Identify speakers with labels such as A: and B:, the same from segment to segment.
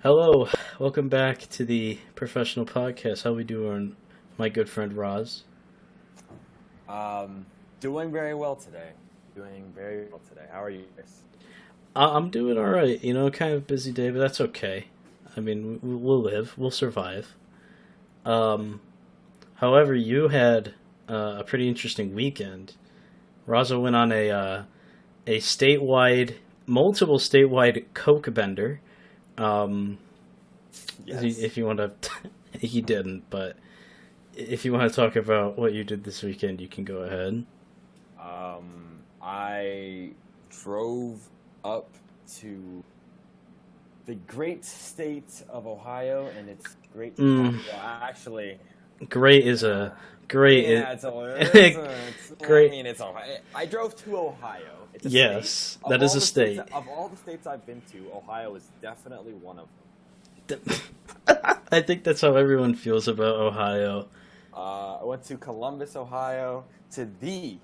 A: Hello, welcome back to the professional podcast. How we doing, my good friend Roz?
B: Doing very well today. How are you guys?
A: I'm doing all right. Kind of busy day, but that's okay. I mean, we'll live, we'll survive. Um, However, you had a pretty interesting weekend. Raza went on a statewide, multiple statewide Coke bender. Um,
B: Yes.
A: if you want to, he didn't, but if you want to talk about what you did this weekend, you can go ahead.
B: I drove up to the great state of Ohio, and it's great
A: Mm,
B: capital. Actually,
A: great is
B: uh,
A: a great.
B: yeah, I
A: Great.
B: mean, it's Ohio. I drove to Ohio. It's a state.
A: Yes, that is a state.
B: Of all the states I've been to, Ohio is definitely one of
A: I think that's how everyone feels about Ohio.
B: I went to Columbus, Ohio, to the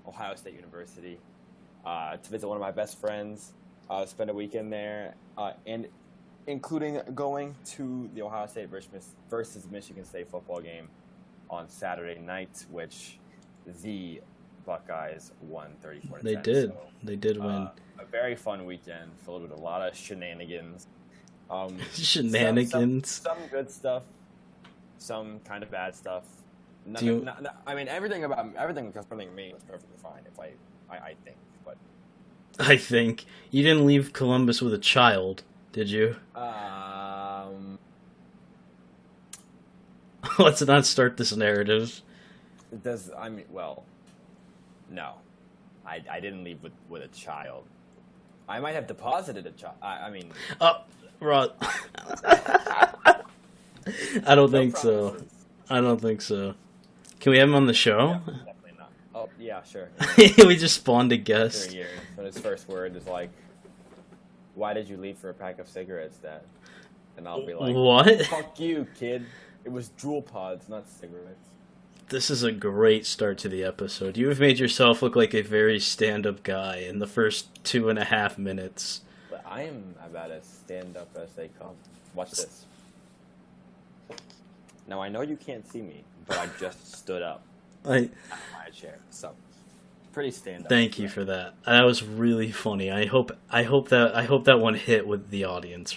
B: Ohio State University to visit one of my best friends, spend a weekend there, and including going to the Ohio State versus Michigan State football game on Saturday night, which the Buckeyes won 34 to
A: They
B: 10.
A: did.
B: So,
A: They did win.
B: a very fun weekend filled with a lot of shenanigans.
A: Shenanigans.
B: Some good stuff, some kind of bad stuff.
A: Do you?
B: I mean, everything concerning me was perfectly fine. If I think, but
A: I think you didn't leave Columbus with a child, did you? Let's not start this narrative.
B: does I mean well, no, I didn't leave with a child. I might have deposited a child. I mean,
A: Oh, Rod. I don't
B: no
A: think so.
B: promises.
A: I don't think so. Can we have him on the show?
B: Definitely not. Oh yeah, sure.
A: We just spawned a
B: After
A: guest.
B: a year, when his first word is like, "Why did you leave for a pack of cigarettes, Dad?" And I'll be like,
A: What?
B: "Fuck you, kid. It was Juul pods, not cigarettes."
A: This is a great start to the episode. You have made yourself look like a very stand-up guy in the first 2.5 minutes.
B: But I am about as stand-up as they come. Watch this. Now, I know you can't see me, but I just stood up
A: I
B: out of my chair. So, pretty stand-up.
A: thank you for that. That was really funny. I hope that one hit with the audience.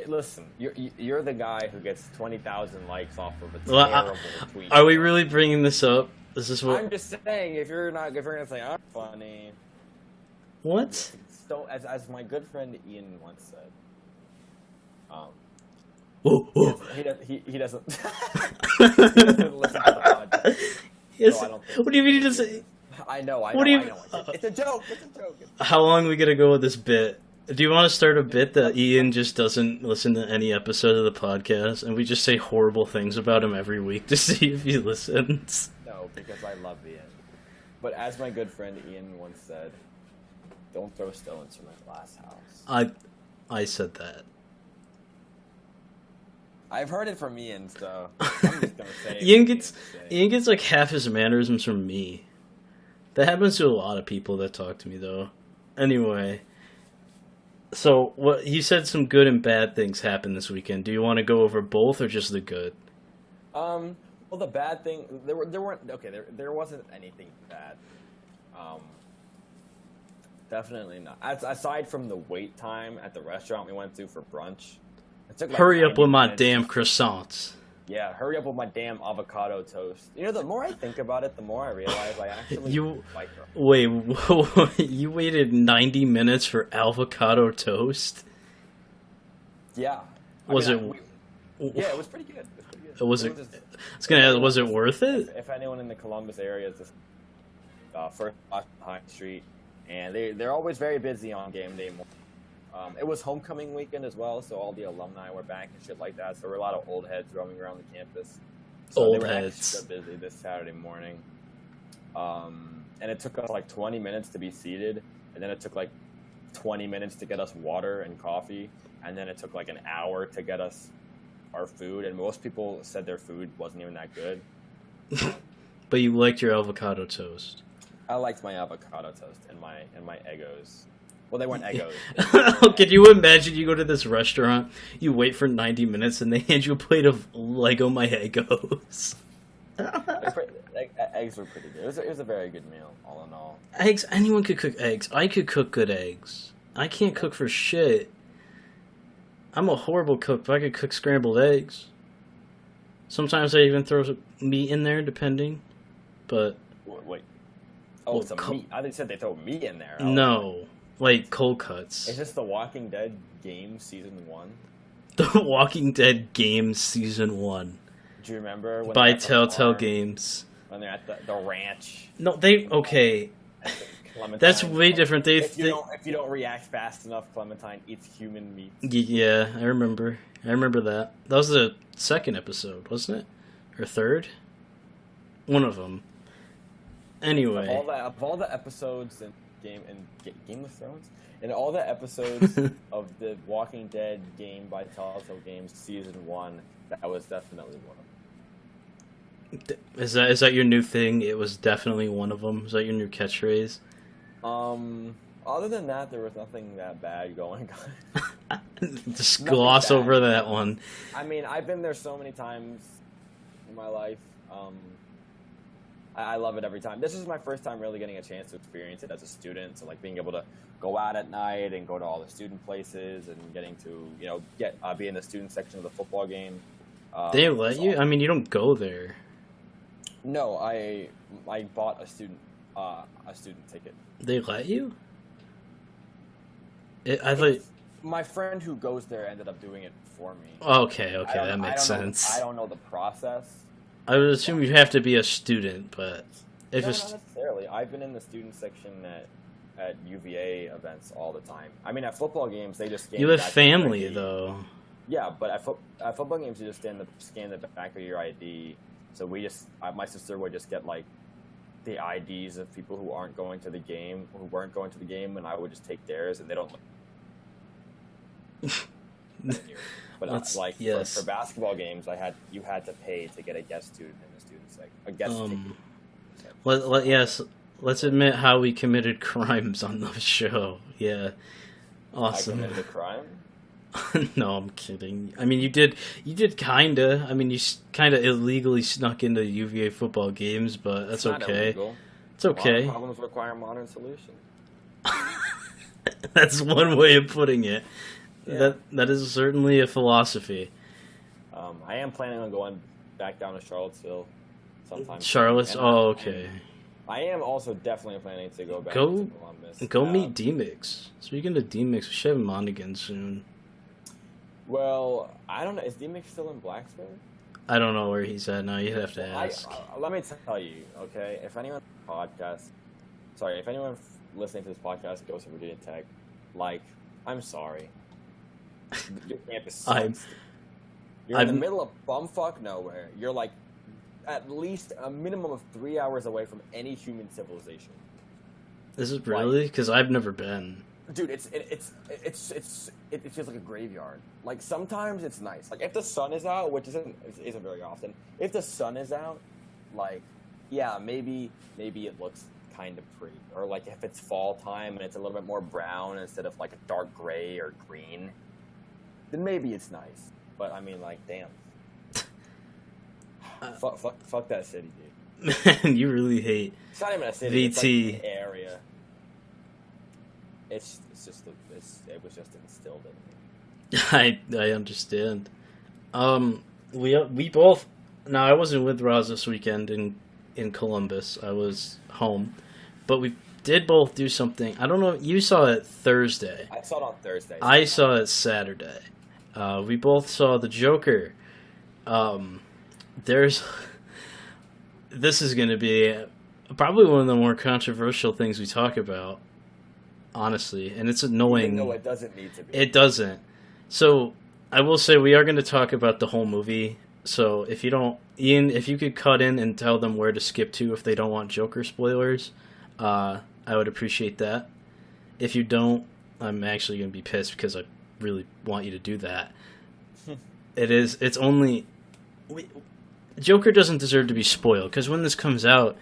B: Listen, you're the guy who gets 20,000 likes off of a
A: Well,
B: terrible tweet.
A: are we really bringing this up? Is this
B: I'm
A: what?
B: just saying, if you're gonna say I'm funny,
A: What?
B: so as my good friend Ian once said, um,
A: Whoa, whoa.
B: he doesn't he doesn't listen to the podcast.
A: Yes.
B: So I don't think
A: What do you mean he doesn't?
B: I know.
A: What do you-
B: It's a joke. It's a joke.
A: How long are we gonna go with this bit? Do you want to start a bit that Ian just doesn't listen to any episode of the podcast, and we just say horrible things about him every week to see if he listens?
B: No, because I love Ian. But as my good friend Ian once said, don't throw stones from a glass house.
A: I said that.
B: I've heard it from Ian, so I'm just gonna say.
A: Ian gets like half his mannerisms from me. That happens to a lot of people that talk to me, though. Anyway, so what you said, some good and bad things happened this weekend. Do you want to go over both or just the good?
B: Well, the bad thing there wasn't anything bad. Um, Definitely not. Aside from the wait time at the restaurant we went to for brunch, it took like
A: Hurry up
B: 90
A: with my
B: minutes.
A: damn croissants.
B: Yeah, hurry up with my damn avocado toast. You know, the more I think about it, the more I realize I actually
A: You
B: like her.
A: wait, you waited 90 minutes for avocado toast?
B: Yeah.
A: Was it?
B: Yeah, it was pretty good. It was pretty good.
A: Was it?
B: just-
A: I was gonna ask, was it worth it?
B: if anyone in the Columbus area is just first on High Street, and they're always very busy on game day morning. It was homecoming weekend as well, so all the alumni were back and shit like that. So there were a lot of old heads roaming around the campus. So
A: Old
B: they were
A: heads.
B: extra busy this Saturday morning. And it took us like 20 minutes to be seated, and then it took like 20 minutes to get us water and coffee, and then it took like an hour to get us our food. And most people said their food wasn't even that good.
A: But you liked your avocado toast.
B: I liked my avocado toast and my Eggos. Well, they weren't Eggos.
A: Can you imagine you go to this restaurant, you wait for 90 minutes, and they hand you a plate of Lego My Eggos?
B: Eggs were pretty good. It was a very good meal, all in all.
A: Eggs? Anyone could cook eggs. I could cook good eggs. I can't cook for shit. I'm a horrible cook, but I could cook scrambled eggs. Sometimes I even throw some meat in there, depending. But...
B: Wait. Oh, some meat. I think said they throw meat in there.
A: No. Like cold cuts.
B: Is this The Walking Dead game season 1?
A: The Walking Dead game season 1.
B: Do you remember? When
A: by Telltale Games.
B: When they're at the ranch.
A: No, okay. That's way different.
B: If you don't react fast enough, Clementine eats human meat.
A: Yeah, I remember that. That was the second episode, wasn't it? Or third? One of them. Anyway.
B: Of all the episodes in Game of Thrones, and all the episodes of the Walking Dead game by Telltale Games season 1, that was definitely one of them.
A: Is that your new thing? It was definitely one of them. Is that your new catchphrase?
B: Other than that, there was nothing that bad going on.
A: Just gloss over that one.
B: I mean, I've been there so many times in my life. I love it every time. This is my first time really getting a chance to experience it as a student. So, like, being able to go out at night and go to all the student places and getting to, be in the student section of the football game.
A: They let you? I mean, you don't go there.
B: No, I bought a student ticket.
A: They let you? I thought
B: my friend who goes there ended up doing it for me.
A: Okay, that makes sense.
B: I don't know the process.
A: I would assume you have to be a student, but
B: not necessarily. I've been in the student section at UVA events all the time. I mean, at football games, they just scan.
A: You have family, though.
B: Yeah, but at football games, you just scan the back of your ID. So my sister would just get like the IDs of people who weren't going to the game, and I would just take theirs, and they don't. But for basketball games, you had to pay to get a guest student in the student section.
A: Let's admit how we committed crimes on the show. Yeah, awesome.
B: I committed a crime?
A: No, I'm kidding. I mean, you did kinda. I mean, you kinda illegally snuck into UVA football games, but that's okay.
B: Illegal.
A: It's okay.
B: Modern problems require modern solutions.
A: That's one way of putting it.
B: Yeah.
A: That is certainly a philosophy.
B: I am planning on going back down to Charlottesville sometime.
A: Okay.
B: I am also definitely planning to go back to Columbus.
A: Go meet D-Mix. Speaking of D-Mix, we should have him on again soon.
B: Well, I don't know. Is D-Mix still in Blacksburg?
A: I don't know where he's at now. You'd have to ask.
B: Let me tell you, okay? If anyone listening to this podcast goes to Virginia Tech, I'm sorry. Your campus sucks. You're in the middle of bumfuck nowhere. You're like at least a minimum of 3 hours away from any human civilization.
A: Is it really? Because I've never been.
B: Dude, it feels like a graveyard. Like sometimes it's nice. Like if the sun is out, which isn't very often. If the sun is out, maybe it looks kind of pretty. Or like if it's fall time and it's a little bit more brown instead of like a dark gray or green, then maybe it's nice. But I mean, damn. Fuck that city, dude.
A: Man, you really hate
B: It's not even a city.
A: VT.
B: It's like an area. It was just instilled in me.
A: I understand. We both. Now I wasn't with Raza this weekend in Columbus. I was home, but we did both do something. I don't know. You saw it Thursday.
B: I saw it on Thursday.
A: I saw it Saturday. We both saw the Joker. This is going to be probably one of the more controversial things we talk about, honestly, and it's annoying.
B: No, it doesn't need to be.
A: It doesn't. So I will say we are going to talk about the whole movie. So if you don't, Ian, if you could cut in and tell them where to skip to if they don't want Joker spoilers, I would appreciate that. If you don't, I'm actually going to be pissed because I really want you to do that. It's only... Joker doesn't deserve to be spoiled, because when this comes out,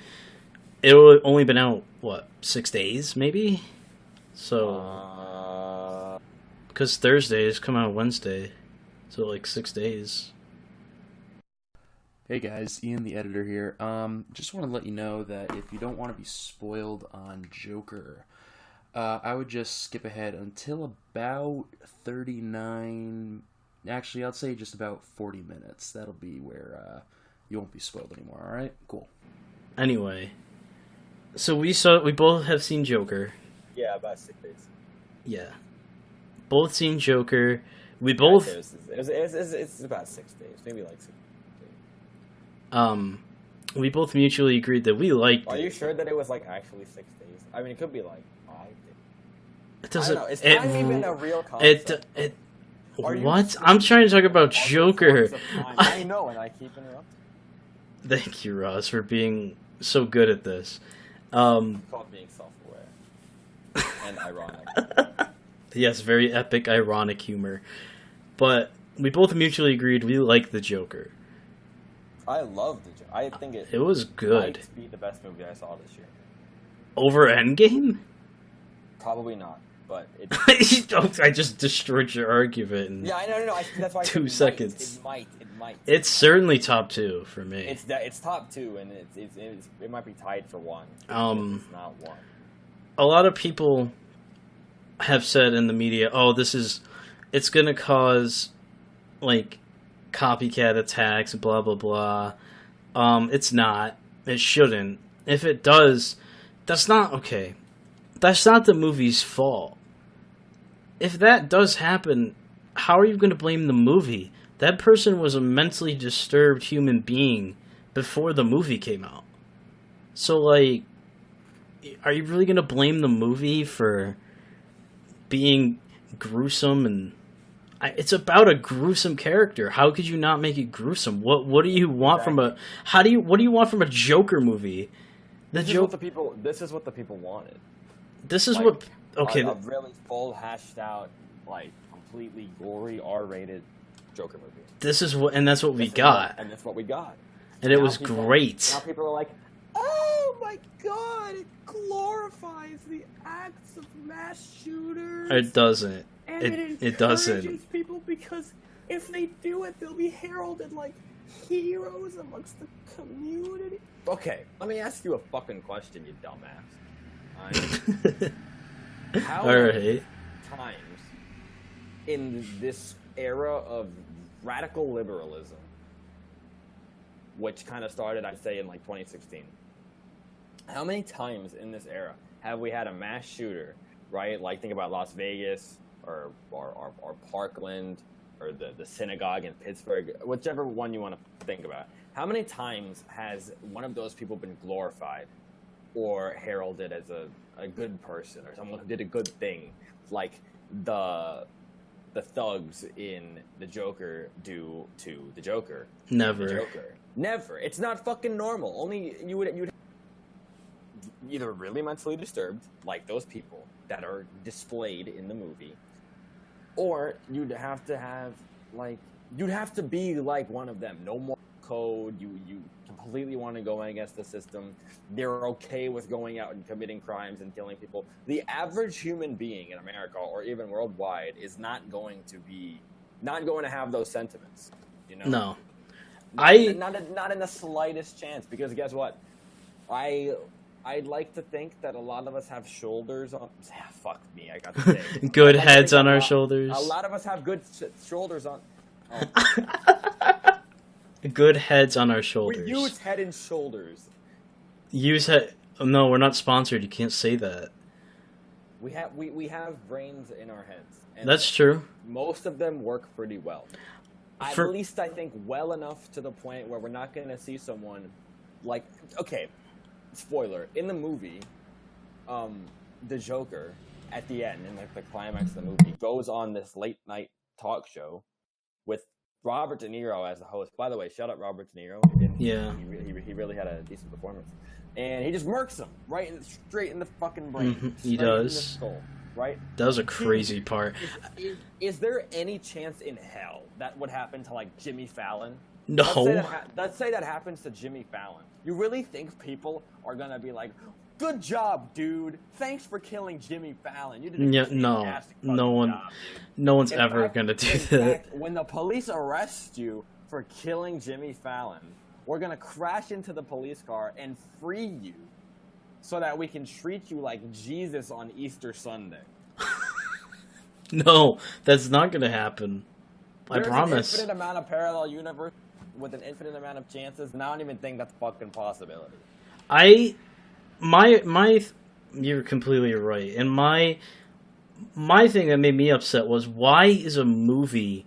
A: it'll only been out, 6 days, maybe? So... Because Thursdays come out Wednesday, so like 6 days.
C: Hey guys, Ian the editor here. Just want to let you know that if you don't want to be spoiled on Joker, I would just skip ahead until about 39. Actually, I'd say just about 40 minutes. That'll be where you won't be spoiled anymore. All right, cool.
A: Anyway, so we both have seen Joker.
B: Yeah, about 6 days.
A: Yeah, both seen Joker. We both.
B: It's about 6 days, maybe like 6 days.
A: We both mutually agreed that we liked
B: Are
A: it.
B: you sure that it was like actually 6 days? I mean, it could be like 5 days.
A: It doesn't.
B: I don't know. Is time even a real concept?
A: What? I'm trying to talk about Joker.
B: I know, and I keep interrupting.
A: Thank you, Ross, for being so good at this.
B: It's called being self-aware and ironic.
A: Yes, very epic, ironic humor. But we both mutually agreed we like the Joker.
B: I love the Joker. I think
A: It was good.
B: might be the best movie I saw this year.
A: Over Endgame?
B: Probably not, but it.
A: I just destroyed your argument in
B: Yeah, I know. That's why I said
A: 2 seconds.
B: It might.
A: It's certainly top 2 for me.
B: It's top 2, and it might be tied for 1. It's not 1.
A: A lot of people have said in the media, "Oh, it's going to cause like copycat attacks, blah blah blah." It's not. It shouldn't. If it does, that's not okay. That's not the movie's fault. If that does happen, how are you going to blame the movie? That person was a mentally disturbed human being before the movie came out. So, like, are you really going to blame the movie for being gruesome? And it's about a gruesome character. How could you not make it gruesome? What do you want from a what do you want from a Joker movie?
B: This is what the people wanted.
A: This is
B: like,
A: okay.
B: A really full, hashed out, like completely gory, R-rated Joker movie.
A: This is what, and that's what we got.
B: And that's what we got.
A: And it was great.
B: Now people are like, "Oh my god, it glorifies the acts of mass shooters."
A: It doesn't.
B: And
A: It doesn't.
B: encourages people because if they do it, they'll be heralded like heroes amongst the community. Okay, let me ask you a fucking question, you dumbass. How many times in this era of radical liberalism, which kind of started, I'd say, in like 2016, how many times in this era have we had a mass shooter, right? Like, think about Las Vegas or Parkland or the synagogue in Pittsburgh, whichever one you want to think about. How many times has one of those people been glorified or heralded as a good person or someone who did a good thing, like the thugs in the Joker do to the Joker?
A: Never.
B: Never. It's not fucking normal. Only you'd either really mentally disturbed, like those people that are displayed in the movie, or you'd have to be like one of them. No more code. You completely want to go against the system. They're okay with going out and committing crimes and killing people. The average human being in America or even worldwide is not going to have those sentiments. You know?
A: No.
B: Not in the slightest chance, because guess what? I'd like to think that a lot of us have shoulders on. Fuck me, I got to say.
A: Good heads on our shoulders.
B: A lot of us have good shoulders on.
A: Good heads on our shoulders.
B: We use head and shoulders.
A: Use head. No, we're not sponsored. You can't say that.
B: We have brains in our heads. And
A: that's true.
B: Most of them work pretty well. At least I think well enough to the point where we're not going to see someone like, okay, spoiler, in the movie, the Joker at the end, in like the climax of the movie, goes on this late night talk show with Robert De Niro as the host. By the way, shout out Robert De Niro. He really had a decent performance, and he just murks him straight in the fucking brain.
A: He does.
B: In the skull, right?
A: That was a crazy part.
B: Is there any chance in hell that would happen to like Jimmy Fallon?
A: No.
B: Let's say that happens to Jimmy Fallon. You really think people are gonna be like, good job, dude. Thanks for killing Jimmy Fallon. You did
A: Yeah,
B: a fantastic fucking
A: no one,
B: job, dude.
A: no one's
B: In
A: ever
B: fact-
A: gonna do
B: in
A: that.
B: fact, when the police arrest you for killing Jimmy Fallon, we're gonna crash into the police car and free you, so that we can treat you like Jesus on Easter Sunday.
A: No, that's not gonna happen. I
B: There's
A: promise.
B: an infinite amount of parallel universe with an infinite amount of chances, and I don't even think that's a fucking possibility.
A: You're completely right. And my thing that made me upset was, why is a movie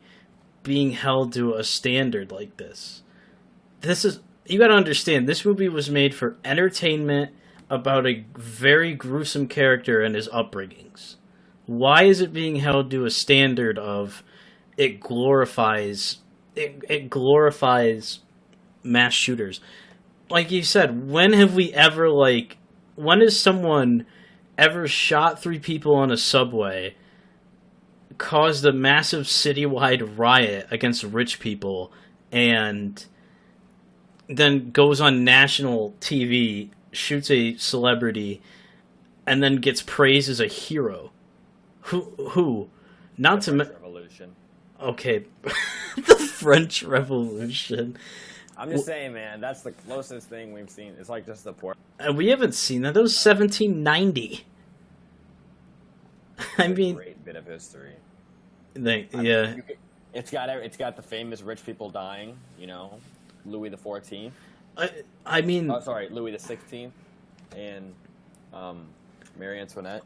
A: being held to a standard like this? You gotta understand, this movie was made for entertainment about a very gruesome character and his upbringings. Why is it being held to a standard of it glorifies mass shooters? Like you said, when has someone ever shot 3 people on a subway, caused a massive citywide riot against rich people, and then goes on national TV, shoots a celebrity, and then gets praised as a hero? Who? Not
B: The
A: to
B: French Revolution.
A: Okay, the French Revolution.
B: I'm just saying, man, that's the closest thing we've seen. It's like just the poor.
A: We haven't seen that. That was 1790. I mean,
B: Great bit of history.
A: yeah.
B: It's got the famous rich people dying. You know, Louis the 14th.
A: I mean,
B: Oh, sorry, Louis the 16th, and Marie Antoinette.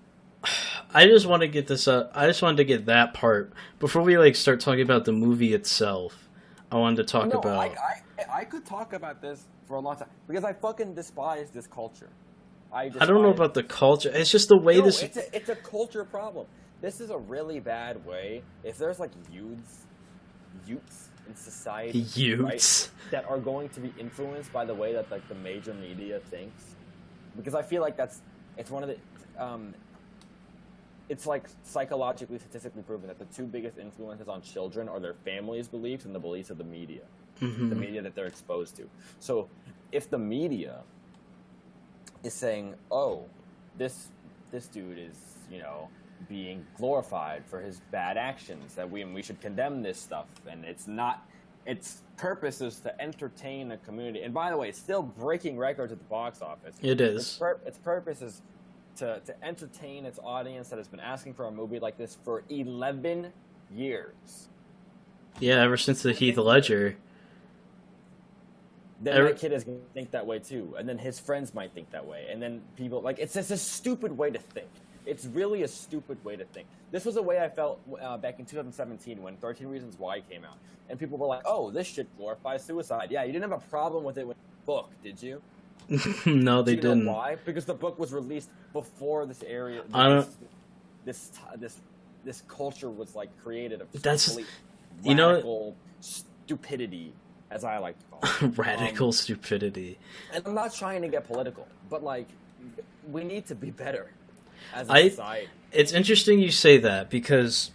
A: I just want to get this up. I just wanted to get that part before we start talking about the movie itself. I wanted to talk about.
B: I could talk about this for a long time because I fucking despise this culture.
A: I don't know about the culture. It's just the way
B: No,
A: this.
B: it's a culture problem. This is a really bad way. If there's like youths in society,
A: Youths.
B: right, that are going to be influenced by the way that like the major media thinks, because I feel like it's one of the it's like psychologically, statistically proven that the 2 biggest influences on children are their families' beliefs and the beliefs of the media, the media that they're exposed to. So if the media is saying, "Oh, this dude is, being glorified for his bad actions, that we should condemn this stuff," and its purpose is to entertain a community. And by the way, it's still breaking records at the box office.
A: It is.
B: Its purpose is to entertain its audience that has been asking for a movie like this for 11 years.
A: Yeah, ever since the Heath Ledger.
B: Then that kid is going to think that way too, and then his friends might think that way, and then people it's just a stupid way to think. It's really a stupid way to think. This was a way I felt back in 2017 when 13 Reasons Why came out, and people were like, "Oh, this shit glorifies suicide." Yeah, you didn't have a problem with it with the book, did you?
A: No, they
B: Do you know
A: didn't.
B: why? Because the book was released before this area. This culture was like created of just complete radical stupidity, as I like to call it.
A: Radical stupidity.
B: And I'm not trying to get political, but like, we need to be better as a society.
A: It's interesting you say that, because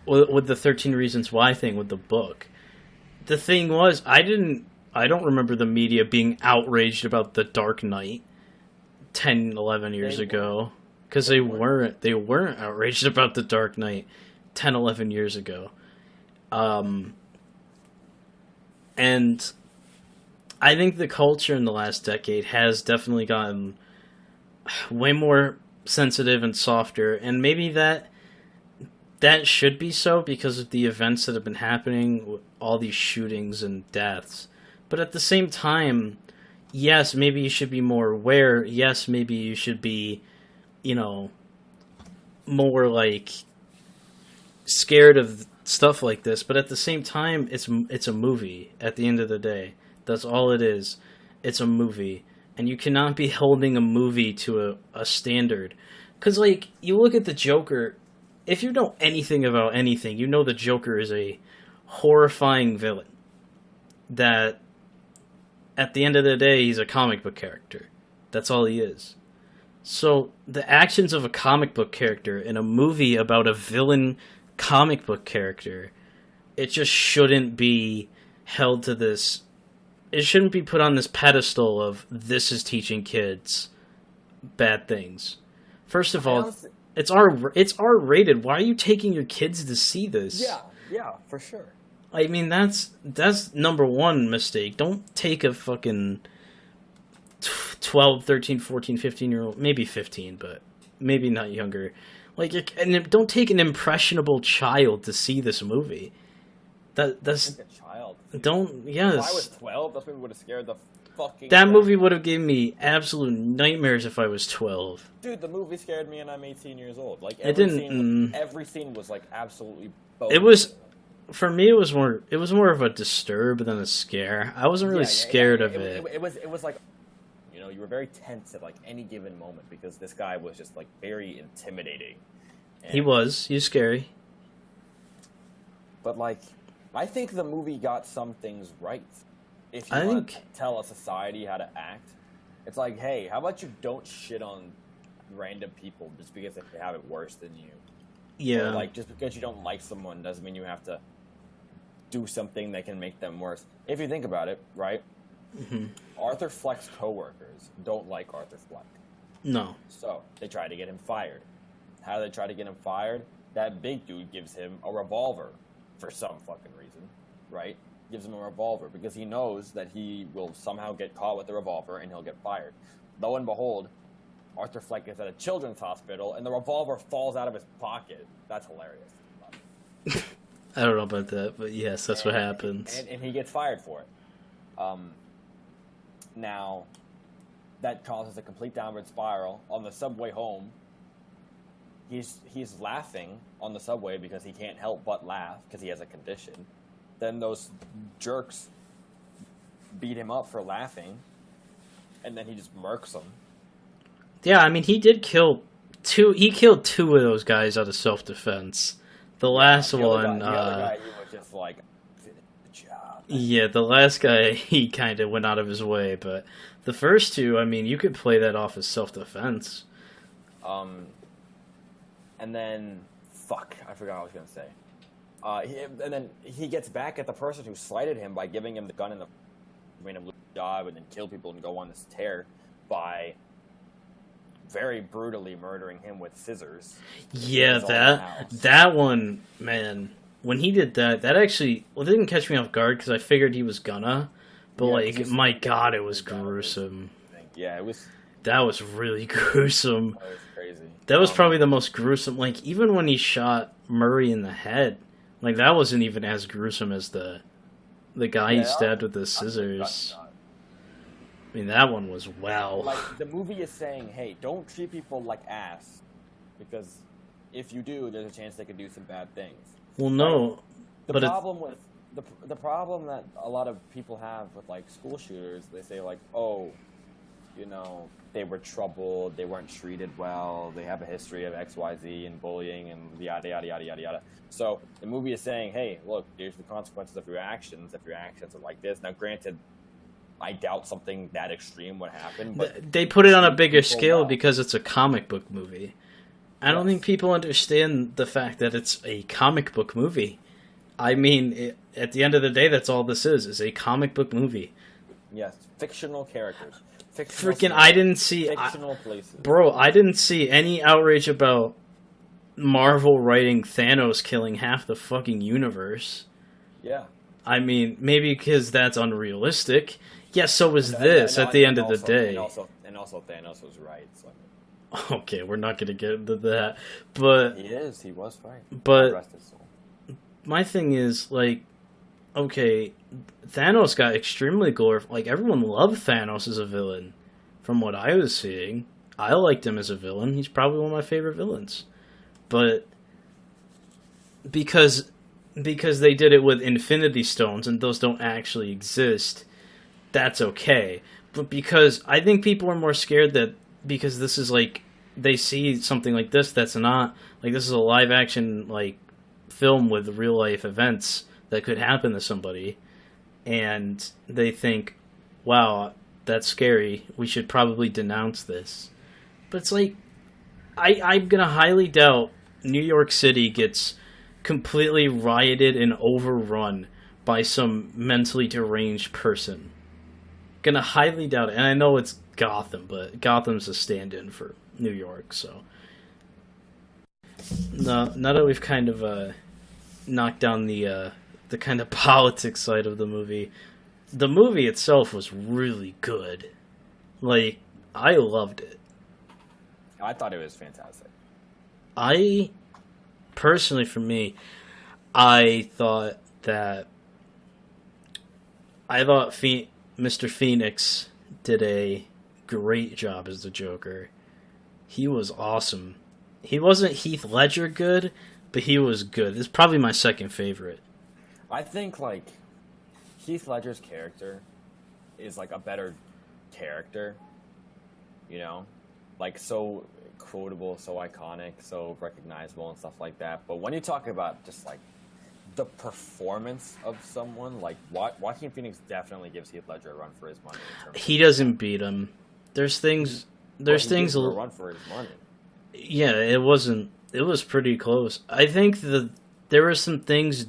A: with the 13 Reasons Why thing with the book, the thing was, I don't remember the media being outraged about The Dark Knight 10, 11 years ago. Because they weren't outraged about The Dark Knight 10, 11 years ago. And I think the culture in the last decade has definitely gotten way more sensitive and softer, and maybe that should be so because of the events that have been happening, all these shootings and deaths. But at the same time, yes, maybe you should be more aware. Yes, maybe you should be, more like scared of stuff like this. But at the same time, it's a movie. At the end of the day, that's all it is. It's a movie, and you cannot be holding a movie to a standard. Because you look at the Joker. If you know anything about anything, you know the Joker is a horrifying villain. That at the end of the day, he's a comic book character. That's all he is. So the actions of a comic book character in a movie about a villain comic book character, it just shouldn't be held to this. It shouldn't be put on this pedestal of this is teaching kids bad things. First of
B: I
A: all,
B: honestly,
A: it's R rated. Why are you taking your kids to see this?
B: yeah, for sure.
A: I mean, that's number one mistake. Don't take a fucking 12, 13, 14, 15-year-old, maybe 15, but maybe not younger. Like, and don't take an impressionable child to see this movie. That's
B: Like a child.
A: don't
B: If I was
A: yes.
B: 12, that movie would have scared the fucking.
A: That
B: crap.
A: movie would have given me absolute nightmares if I was 12.
B: Dude, the movie scared me, and I'm 18 years old. Like
A: It didn't.
B: every scene was like absolutely.
A: It was for me. It was more of a disturb than a scare. I wasn't really scared of it.
B: It was like, you know, you were very tense at like any given moment because this guy was just like very intimidating.
A: He was scary.
B: But like, I think the movie got some things right. If you
A: I
B: want to
A: think-
B: tell a society how to act, it's like, hey, how about you don't shit on random people just because they have it worse than you?
A: Yeah.
B: Or, like, just because you don't like someone doesn't mean you have to do something that can make them worse. If you think about it, right?
A: Mhm.
B: Arthur Fleck's coworkers don't like Arthur Fleck.
A: No.
B: So they try to get him fired. How do they try to get him fired? That big dude gives him a revolver for some fucking reason, right? Gives him a revolver because he knows that he will somehow get caught with the revolver and he'll get fired. Lo and behold, Arthur Fleck is at a children's hospital and the revolver falls out of his pocket. That's hilarious.
A: I don't know about that, but yes, that's what
B: And-
A: happens.
B: And he gets fired for it. Now, that causes a complete downward spiral. On the subway home, he's laughing on the subway because he can't help but laugh because he has a condition. Then those jerks beat him up for laughing, and then he just murks them.
A: Yeah, I mean, he did kill two. He killed two of those guys out of self-defense. The last
B: The other
A: one,
B: guy, the other guy, he was just like, finish the job.
A: yeah, the last guy, he kind of went out of his way, but the first two, I mean, you could play that off as self-defense.
B: And then, fuck, I forgot what I was gonna say. And then he gets back at the person who slighted him by giving him the gun in the made him lose his job and then kill people and go on this tear by very brutally murdering him with scissors.
A: Yeah,
B: It was all in the house.
A: that one, man. When he did that, that actually it didn't catch me off guard because I figured he was gonna. But
B: Yeah, 'cause
A: like,
B: he's-
A: my God, it was
B: that was-
A: gruesome.
B: Yeah, it was
A: That was really gruesome.
B: crazy.
A: That was probably the most gruesome. Like, even when he shot Murray in the head, like that wasn't even as gruesome as the guy he
B: Yeah,
A: stabbed with the
B: Got
A: scissors.
B: shot.
A: I mean, that one was wow.
B: Like, the movie is saying, hey, don't treat people like ass. Because if you do, there's a chance they could do some bad things.
A: Well, no,
B: The
A: but
B: problem with the problem that a lot of people have with like school shooters, they say like, oh, you know, they were troubled, they weren't treated well, they have a history of X, Y, Z and bullying and yada yada yada yada yada. So the movie is saying, hey, look, here's the consequences of your actions if your actions are like this. Now, granted, I doubt something that extreme would happen, but
A: they put it on a bigger
B: people
A: scale
B: well.
A: because it's a comic book movie. I don't
B: Yes.
A: think people understand the fact that it's a comic book movie. I mean, at the end of the day, that's all this is a comic book movie.
B: yes, fictional characters, fictional
A: Freaking,
B: scenes,
A: I didn't see...
B: fictional places.
A: Bro, I didn't see any outrage about Marvel writing Thanos killing half the fucking universe.
B: Yeah.
A: I mean, maybe because that's unrealistic. Yes, so was this
B: No,
A: at the
B: and
A: end of the
B: also-
A: day.
B: and also Thanos was right. So
A: Okay, we're not going to get into that. But
B: he was right.
A: But-
B: God rest his soul.
A: my thing is, like, okay, Thanos got extremely glorified. Like, everyone loved Thanos as a villain, from what I was seeing. I liked him as a villain. He's probably one of my favorite villains. But because they did it with Infinity Stones, and those don't actually exist, that's okay. But because I think people are more scared that because this is like they see something like this that's not like this is a live action like film with real life events that could happen to somebody, and they think, wow, that's scary, we should probably denounce this. But it's like I'm gonna highly doubt New York City gets completely rioted and overrun by some mentally deranged person. gonna highly doubt it. And I know it's Gotham, but Gotham's a stand-in for New York, so no, now that we've kind of knocked down the kind of politics side of the movie itself was really good. Like, I loved it.
B: I thought it was fantastic.
A: I personally, for me, I thought Mr. Phoenix did a great job as the Joker. He was awesome. He wasn't Heath Ledger good, but he was good. It's probably my second favorite.
B: I think like Heath Ledger's character is like a better character, you know, like so quotable, so iconic, so recognizable and stuff like that. But when you talk about just like the performance of someone, like Joaquin Phoenix definitely gives Heath Ledger a run for his money.
A: He doesn't beat him. There's things. There's things.
B: A run for his money.
A: Yeah, it wasn't. It was pretty close. I think there were some things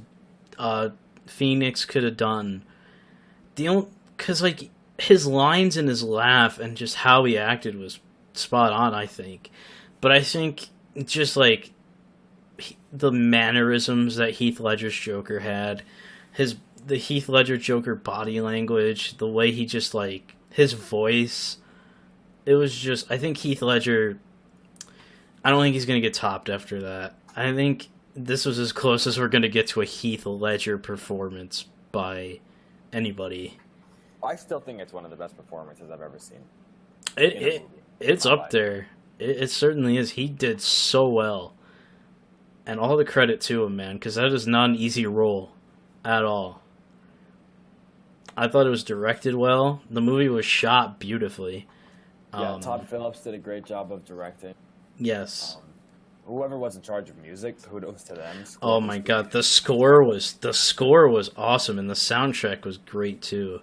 A: Phoenix could have done. Because like his lines and his laugh and just how he acted was spot on, I think. But I think just like the mannerisms that Heath Ledger's Joker had, the Heath Ledger Joker body language, the way he just like his voice, it was just, I think Heath Ledger, I don't think he's going to get topped after that. I think this was as close as we're going to get to a Heath Ledger performance by anybody.
B: I still think it's one of the best performances I've ever seen.
A: It's up there. It certainly is. He did so well. And all the credit to him, man, because that is not an easy role at all. I thought it was directed well. The movie was shot beautifully.
B: Yeah, Todd Phillips did a great job of directing.
A: Yes.
B: Whoever was in charge of music, kudos to them.
A: Oh my god, the score was awesome, and the soundtrack was great too.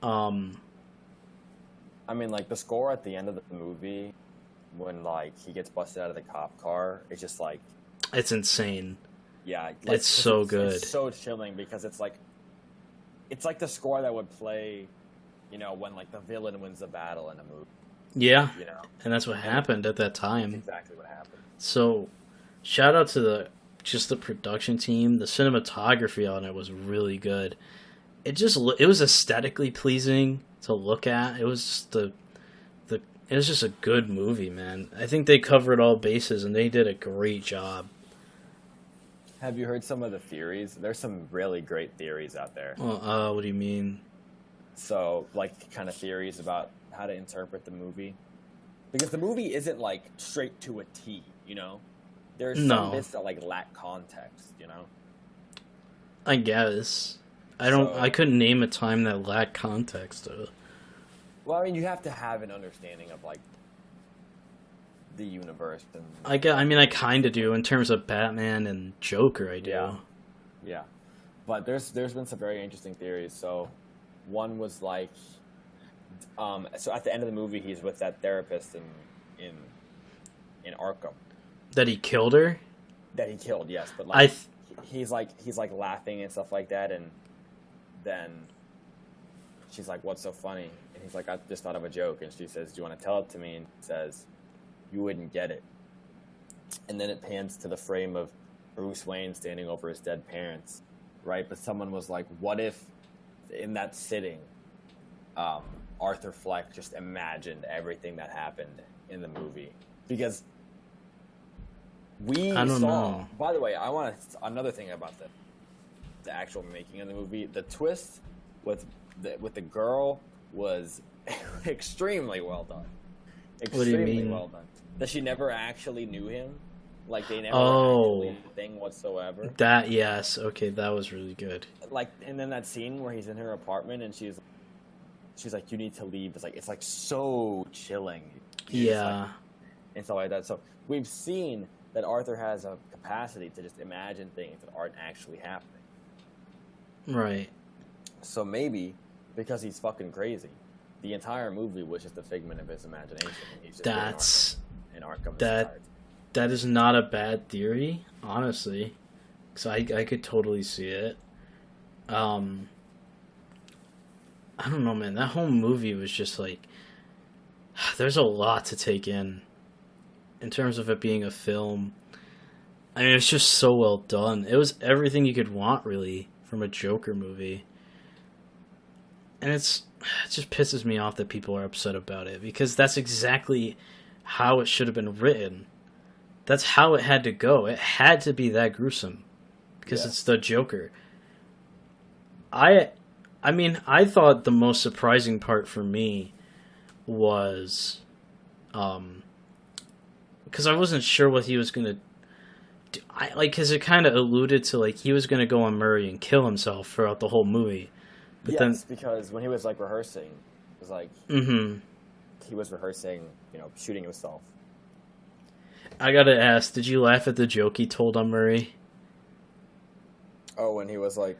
B: I mean, like the score at the end of the movie, when like he gets busted out of the cop car, it's just like,
A: it's insane.
B: Yeah, like,
A: it's so good.
B: It's so chilling because it's like the score that would play, you know, when like the villain wins the battle in a movie.
A: Yeah,
B: you know,
A: and that's what happened at that time.
B: That's exactly what happened.
A: So, shout out to the production team. The cinematography on it was really good. It was aesthetically pleasing to look at. It was just it was just a good movie, man. I think they covered all bases and they did a great job.
B: Have you heard some of the theories? There's some really great theories out there.
A: Well, what do you mean?
B: So, like, kind of theories about how to interpret the movie, because the movie isn't like straight to a T, you know. There's some bits that like lack context, you know.
A: I guess I couldn't name a time that lacked context.
B: Well, I mean, you have to have an understanding of like the universe, and
A: I kind of do in terms of Batman and Joker. I do.
B: Yeah. But there's been some very interesting theories. So, one was like, so at the end of the movie, he's with that therapist in Arkham.
A: That he killed her.
B: That he killed, yes. But like, he's like laughing and stuff like that, and then she's like, "What's so funny?" And he's like, "I just thought of a joke." And she says, "Do you want to tell it to me?" And he says, "You wouldn't get it." And then it pans to the frame of Bruce Wayne standing over his dead parents, right? But someone was like, "What if in that sitting, Arthur Fleck just imagined everything that happened in the movie?" Because I don't know. By the way, I want another thing about the actual making of the movie. The twist with the girl was extremely well done. Extremely well done. That she never actually knew him. Like, they never actually did a thing whatsoever.
A: Yes, okay, that was really good.
B: Like, and then that scene where he's in her apartment and she's like, "You need to leave." It's like so chilling.
A: Yeah.
B: And stuff like that. So we've seen that Arthur has a capacity to just imagine things that aren't actually happening.
A: Right.
B: So maybe, because he's fucking crazy, the entire movie was just a figment of his imagination. And he's just in Arkham.
A: That is not a bad theory, honestly. Because I could totally see it. I don't know, man. That whole movie was just like, there's a lot to take in terms of it being a film. I mean, it's just so well done. It was everything you could want, really, from a Joker movie. And it just pisses me off that people are upset about it, because that's exactly how it should have been written. That's how it had to go. It had to be that gruesome, because it's the Joker. I mean, I thought the most surprising part for me was, because I wasn't sure what he was gonna do. Because it kind of alluded to, like, he was gonna go on Murray and kill himself throughout the whole movie. But
B: yes, because when he was, like, rehearsing, it was like, he was rehearsing, shooting himself.
A: I gotta ask, did you laugh at the joke he told on Murray?
B: Oh, when he was like,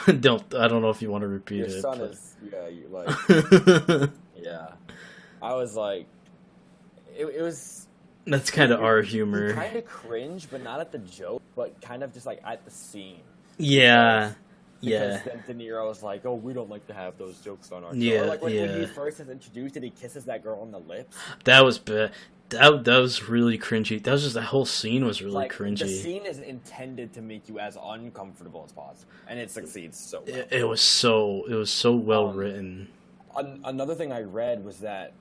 A: I don't know if you want to repeat
B: your
A: it.
B: son
A: but...
B: is, you like, yeah. I was like, it was...
A: That's kind of our humor.
B: Kind of cringe, but not at the joke, but kind of just, like, at the scene.
A: Yeah.
B: Because then De Niro was like, "Oh, we don't like to have those jokes on our show."
A: Yeah,
B: or like when he first is introduced and he kisses that girl on the lips.
A: That was bad. That was really cringy. That was just, that whole scene was really cringy.
B: The scene is intended to make you as uncomfortable as possible, and it succeeds so well.
A: It was so well written.
B: Another thing I read was that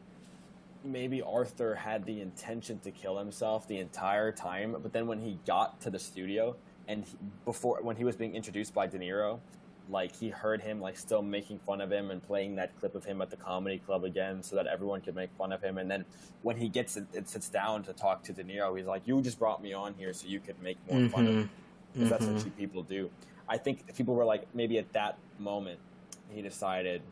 B: maybe Arthur had the intention to kill himself the entire time, but then when he got to the studio. And when he was being introduced by De Niro, like, he heard him, like, still making fun of him and playing that clip of him at the comedy club again so that everyone could make fun of him. And then when he sits down to talk to De Niro, he's like, "You just brought me on here so you could make more fun of me." Because that's what you people do. I think people were like, maybe at that moment, he decided,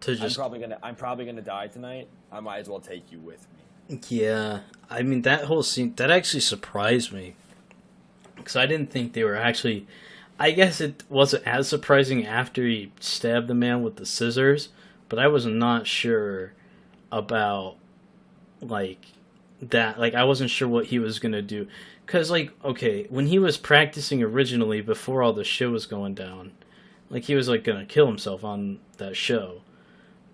B: I'm probably gonna die tonight. I might as well take you with me.
A: Yeah. I mean, that whole scene, that actually surprised me. Because I didn't think they were actually... I guess it wasn't as surprising after he stabbed the man with the scissors, but I was not sure about, like, that. Like, I wasn't sure what he was going to do. Because, like, okay, when he was practicing originally, before all the shit was going down, like, he was, like, going to kill himself on that show.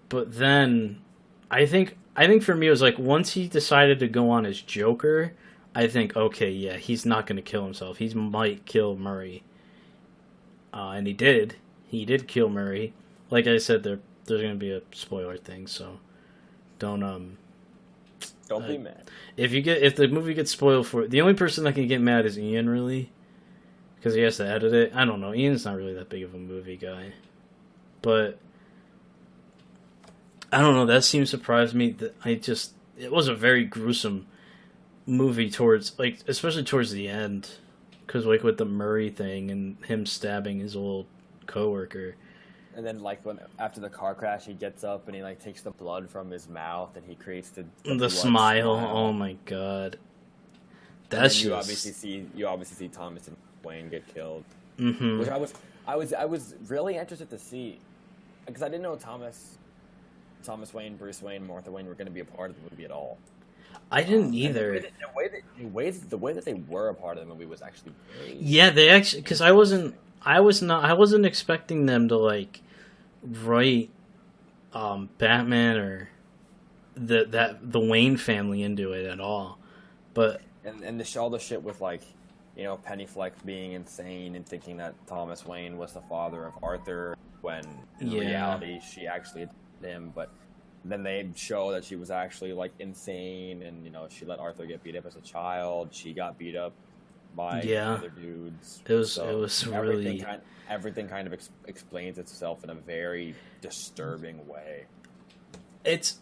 A: But then, I think for me, it was, like, once he decided to go on as Joker... I think, okay, yeah, he's not going to kill himself. He might kill Murray. And he did. He did kill Murray. Like I said, there's going to be a spoiler thing, so don't
B: be mad.
A: If the movie gets spoiled for it, the only person that can get mad is Ian, really, because he has to edit it. I don't know. Ian's not really that big of a movie guy, but I don't know. That scene surprised me. It was a very gruesome movie towards, like, especially towards the end, because, like, with the Murray thing and him stabbing his old coworker,
B: and then, like, when after the car crash, he gets up and he, like, takes the blood from his mouth and he creates the
A: smile. Oh my god, that's
B: you
A: just...
B: you obviously see Thomas and Wayne get killed,
A: which
B: I was really interested to see, because I didn't know Thomas Wayne, Bruce Wayne, Martha Wayne were going to be a part of the movie at all.
A: I didn't either.
B: The way that they were a part of the movie was actually very...
A: Yeah, they actually, because I wasn't expecting them to, like, write Batman or the Wayne family into it at all, but
B: and all the shit with, like, Penny Fleck being insane and thinking that Thomas Wayne was the father of Arthur when in reality she actually did him, but then they show that she was actually, like, insane, and she let Arthur get beat up as a child. She got beat up by other dudes.
A: It was really...
B: Everything kind of explains itself in a very disturbing way.
A: It